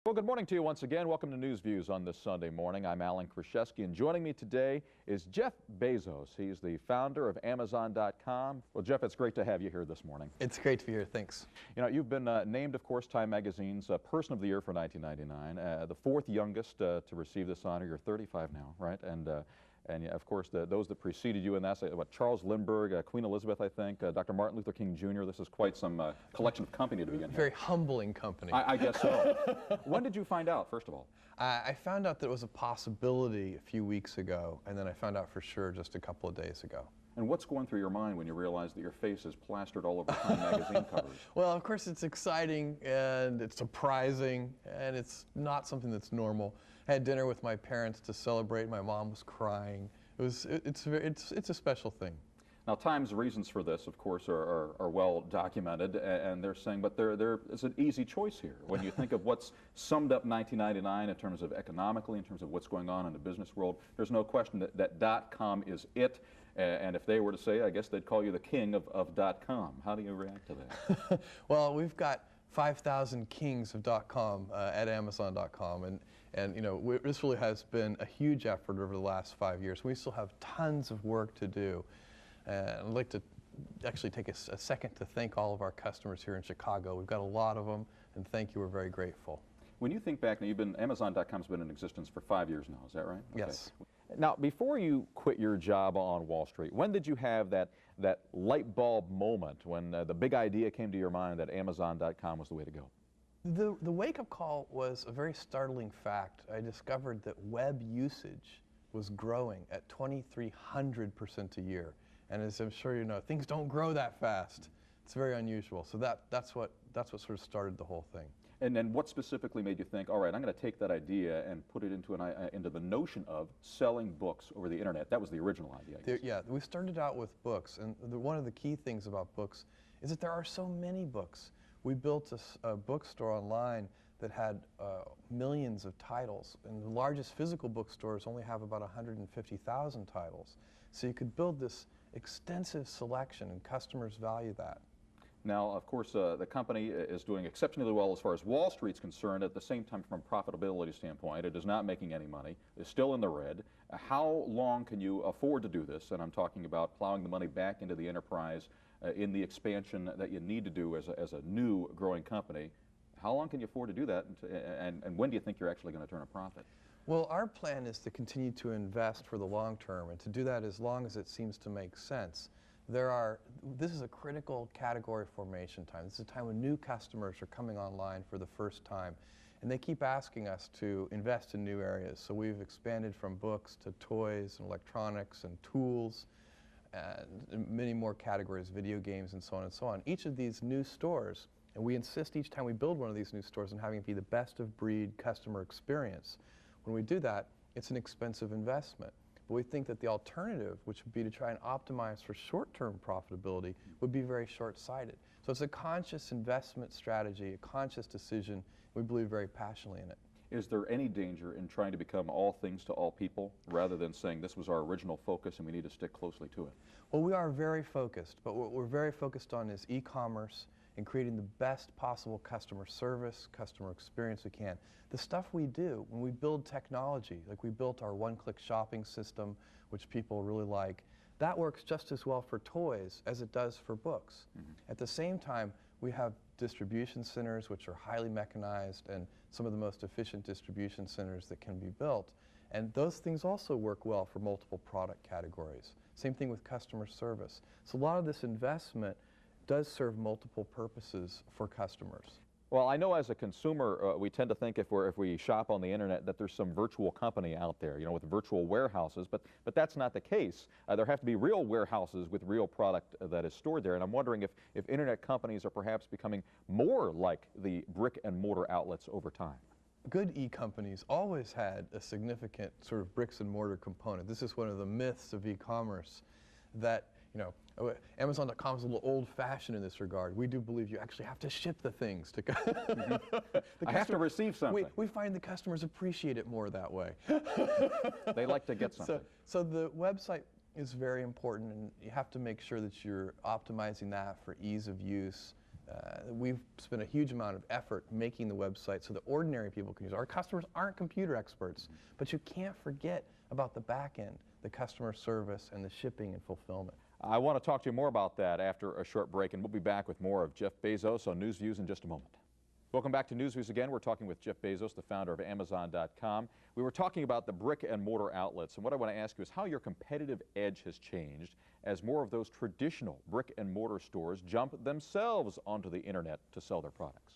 Well, good morning to you once again. Welcome to News Views on this Sunday morning. I'm Alan Kraszewski, and joining me today is Jeff Bezos. He's the founder of Amazon.com. Well, Jeff, it's great to have you here this morning. It's great to be here. Thanks. You know, you've been named, of course, Time Magazine's Person of the Year for 1999, the fourth youngest to receive this honor. You're 35 now, right? And of course, those that preceded you in that, Charles Lindbergh, Queen Elizabeth, I think, Dr. Martin Luther King Jr. This is quite some collection of company to begin. Very humbling company. I guess so. When did you find out, first of all? I found out that it was a possibility a few weeks ago, and then I found out for sure just a couple of days ago. And what's going through your mind when you realize that your face is plastered all over Time magazine covers? Well, of course, it's exciting, and it's surprising, and it's not something that's normal. I had dinner with my parents to celebrate. My mom was crying. It's a special thing. Now, Time's reasons for this, of course, are well documented, and they're saying, but there is an easy choice here. When you think of what's summed up 1999 in terms of economically, in terms of what's going on in the business world, there's no question that .com is it. And if they were to say, I guess they'd call you the king of .com. How do you react to that? Well, we've got 5,000 kings of .com at Amazon.com, and you know, this really has been a huge effort over the last 5 years. We still have tons of work to do. I'd like to actually take a second to thank all of our customers here in Chicago. We've got a lot of them, and thank you. We're very grateful. When you think back, now Amazon.com's been in existence for 5 years now, is that right? Yes. Okay. Now, before you quit your job on Wall Street, when did you have that light bulb moment when the big idea came to your mind that Amazon.com was the way to go? The wake-up call was a very startling fact. I discovered that web usage was growing at 2,300% a year. And as I'm sure you know, things don't grow that fast. It's very unusual. So that's what sort of started the whole thing. And then what specifically made you think, all right, I'm going to take that idea and put it into the notion of selling books over the internet? That was the original idea, I guess. Yeah, we started out with books, and one of the key things about books is that there are so many books. We built a bookstore online that had millions of titles, and the largest physical bookstores only have about 150,000 titles. So you could build this extensive selection, and customers value that. Now, of course, the company is doing exceptionally well as far as Wall Street's concerned. At the same time, from a profitability standpoint, it is not making any money. It's still in the red. How long can you afford to do this? And I'm talking about plowing the money back into the enterprise in the expansion that you need to do as a new growing company. How long can you afford to do that, and when do you think you're actually going to turn a profit? Well, our plan is to continue to invest for the long term, and to do that as long as it seems to make sense. This is a critical category formation time. This is a time when new customers are coming online for the first time, and they keep asking us to invest in new areas. So we've expanded from books to toys and electronics and tools, and many more categories, video games and so on and so on. Each of these new stores, and we insist each time we build one of these new stores on having it be the best of breed customer experience. When we do that, it's an expensive investment. But we think that the alternative, which would be to try and optimize for short-term profitability, would be very short-sighted. So it's a conscious investment strategy, a conscious decision. We believe very passionately in it. Is there any danger in trying to become all things to all people, rather than saying this was our original focus and we need to stick closely to it? Well, we are very focused, but what we're very focused on is e-commerce and creating the best possible customer service, customer experience we can. The stuff we do, when we build technology, like we built our one-click shopping system, which people really like, that works just as well for toys as it does for books. Mm-hmm. At the same time, we have distribution centers which are highly mechanized and some of the most efficient distribution centers that can be built. And those things also work well for multiple product categories. Same thing with customer service. So a lot of this investment does serve multiple purposes for customers. Well, I know as a consumer, we tend to think if we shop on the internet that there's some virtual company out there, you know, with virtual warehouses, but that's not the case. There have to be real warehouses with real product that is stored there, and I'm wondering if internet companies are perhaps becoming more like the brick and mortar outlets over time. Good e-companies always had a significant sort of bricks and mortar component. This is one of the myths of e-commerce, that, you know, Amazon.com is a little old-fashioned in this regard. We do believe you actually have to ship the things to mm-hmm. I have to receive something. We find the customers appreciate it more that way. They like to get something. So the website is very important, and you have to make sure that you're optimizing that for ease of use, We've spent a huge amount of effort making the website so that ordinary people can use it. Our customers aren't computer experts, but you can't forget about the back end, the customer service and the shipping and fulfillment. I want to talk to you more about that after a short break, and we'll be back with more of Jeff Bezos on News Views in just a moment. Welcome back to News Views again. We're talking with Jeff Bezos, the founder of Amazon.com. We were talking about the brick and mortar outlets, and what I want to ask you is how your competitive edge has changed as more of those traditional brick and mortar stores jump themselves onto the internet to sell their products.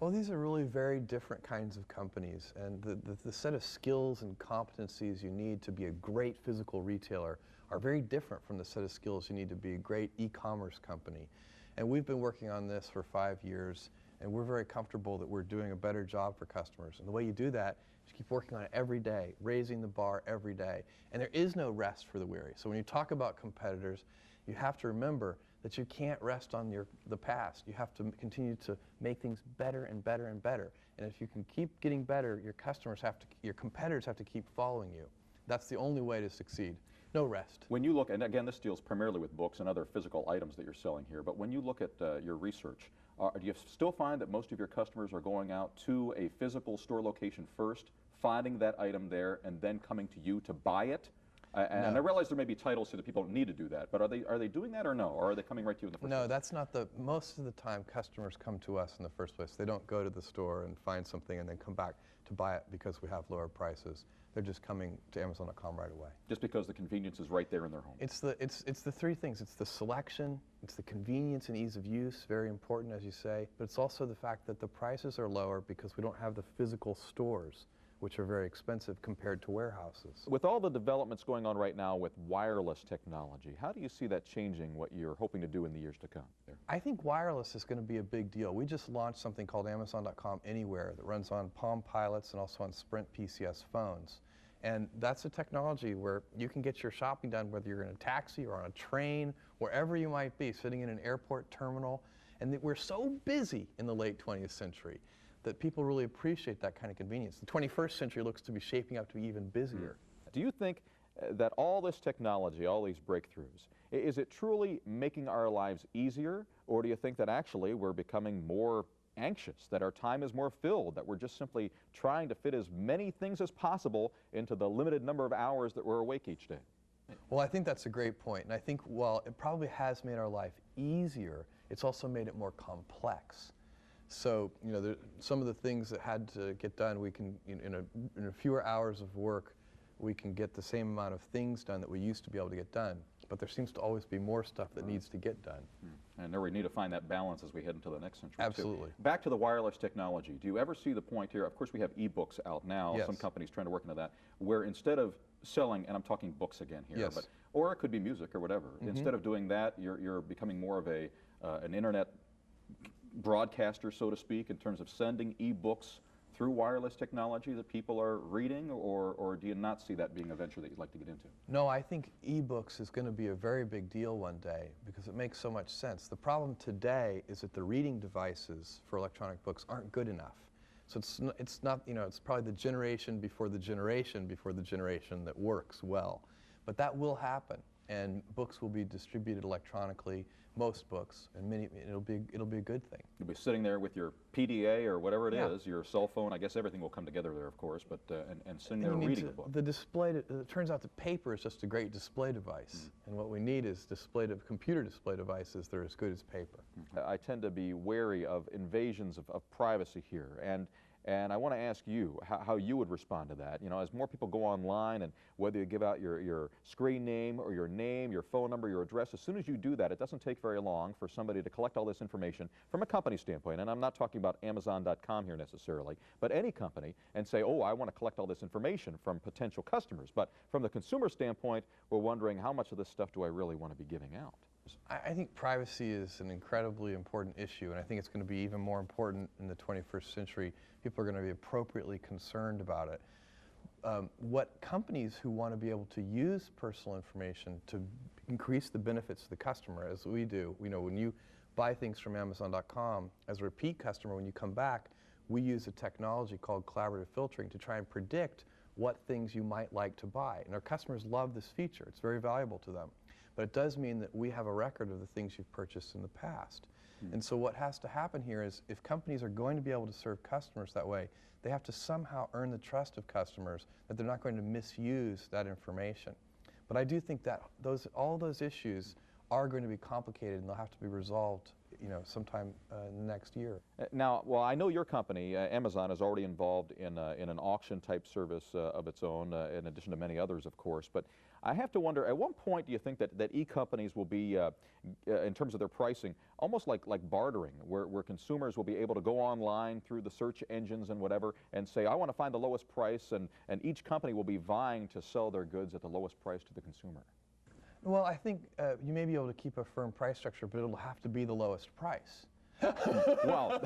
Well, these are really very different kinds of companies, and the set of skills and competencies you need to be a great physical retailer are very different from the set of skills you need to be a great e-commerce company. And we've been working on this for 5 years, and we're very comfortable that we're doing a better job for customers. And the way you do that is you keep working on it every day, raising the bar every day. And there is no rest for the weary. So when you talk about competitors, you have to remember that you can't rest on the past. You have to continue to make things better and better and better. And if you can keep getting better, your competitors have to keep following you. That's the only way to succeed. No rest. When you look, and again, this deals primarily with books and other physical items that you're selling here, but when you look at your research, do you still find that most of your customers are going out to a physical store location first, finding that item there, and then coming to you to buy it? And No. I realize there may be titles so that people don't need to do that, but are they doing that or no? Or are they coming right to you in the first place? No, that's not most of the time customers come to us in the first place. They don't go to the store and find something and then come back to buy it because we have lower prices. They're just coming to Amazon.com right away. Just because the convenience is right there in their home. It's the three things. It's the selection, it's the convenience and ease of use, very important as you say, but it's also the fact that the prices are lower because we don't have the physical stores, which are very expensive compared to warehouses. With all the developments going on right now with wireless technology, how do you see that changing what you're hoping to do in the years to come there? I think wireless is going to be a big deal. We just launched something called Amazon.com Anywhere that runs on Palm Pilots and also on Sprint PCS phones. And that's a technology where you can get your shopping done whether you're in a taxi or on a train, wherever you might be, sitting in an airport terminal. And we're so busy in the late 20th century that people really appreciate that kind of convenience. The 21st century looks to be shaping up to be even busier. Do you think that all this technology, all these breakthroughs, is it truly making our lives easier, or do you think that actually we're becoming more anxious, that our time is more filled, that we're just simply trying to fit as many things as possible into the limited number of hours that we're awake each day? Well, I think that's a great point. And I think while it probably has made our life easier, it's also made it more complex. So, you know, some of the things that had to get done, we can, in a fewer hours of work, we can get the same amount of things done that we used to be able to get done. But there seems to always be more stuff that needs to get done. And there we need to find that balance as we head into the next century. Absolutely. Too. Back to the wireless technology. Do you ever see the point here? Of course, we have e-books out now. Yes. Some companies trying to work into that, where instead of selling, and I'm talking books again here, Yes. but or it could be music or whatever. Instead of doing that, you're becoming more of an internet broadcaster, so to speak, in terms of sending e-books through wireless technology that people are reading, or do you not see that being a venture that you'd like to get into? No, I think e-books is going to be a very big deal one day because it makes so much sense. The problem today is that the reading devices for electronic books aren't good enough. So it's not, you know, it's probably the generation before the generation that works well. But that will happen, and books will be distributed electronically, most books, and it'll be a good thing. You'll be sitting there with your PDA or whatever it Yeah. is, your cell phone. I guess everything will come together there, of course, but and sitting there reading a book. The display, it turns out the paper is just a great display device, and what we need is computer display devices that are as good as paper. I tend to be wary of invasions of privacy here, and I want to ask you how you would respond to that. You know, as more people go online, and whether you give out your screen name or your name, your phone number, your address, as soon as you do that, it doesn't take very long for somebody to collect all this information from a company standpoint. And I'm not talking about Amazon.com here necessarily, but any company, and say, oh, I want to collect all this information from potential customers. But from the consumer standpoint, we're wondering how much of this stuff do I really want to be giving out? I think privacy is an incredibly important issue, and I think it's going to be even more important in the 21st century. People are going to be appropriately concerned about it. What companies who want to be able to use personal information to increase the benefits to the customer, as we do, you know, when you buy things from Amazon.com, as a repeat customer, when you come back, we use a technology called collaborative filtering to try and predict what things you might like to buy. And our customers love this feature. It's very valuable to them. But it does mean that we have a record of the things you've purchased in the past. And so what has to happen here is if companies are going to be able to serve customers that way, they have to somehow earn the trust of customers that they're not going to misuse that information. But I do think that all those issues are going to be complicated, and they'll have to be resolved, sometime next year. Now, well, I know your company, Amazon, is already involved in an auction-type service of its own, in addition to many others, of course. But I have to wonder, at what point do you think that e-companies will be, in terms of their pricing, almost like bartering, where consumers will be able to go online through the search engines and whatever and say, I want to find the lowest price, and each company will be vying to sell their goods at the lowest price to the consumer? Well, I think you may be able to keep a firm price structure, but it'll have to be the lowest price. Well,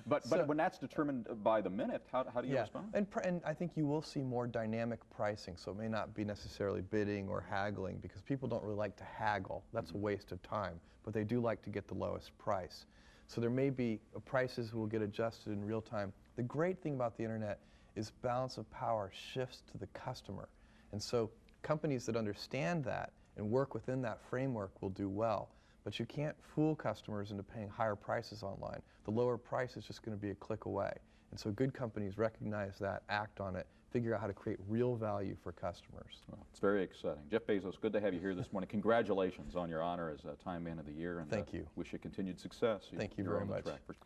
but when that's determined by the minute, how do you respond? And I think you will see more dynamic pricing, so it may not be necessarily bidding or haggling, because people don't really like to haggle. That's a waste of time, but they do like to get the lowest price. So there may be prices will get adjusted in real time. The great thing about the internet is balance of power shifts to the customer. And so companies that understand that and work within that framework will do well. But you can't fool customers into paying higher prices online. The lower price is just going to be a click away. And so good companies recognize that, act on it, figure out how to create real value for customers. Well, it's very exciting. Jeff Bezos, good to have you here this morning. Congratulations on your honor as Time Man of the Year. And thank you. Wish you continued success. Thank you very much.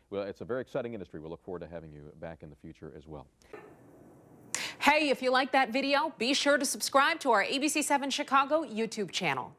Well, it's a very exciting industry. We'll look forward to having you back in the future as well. Hey, if you like that video, be sure to subscribe to our ABC7 Chicago YouTube channel.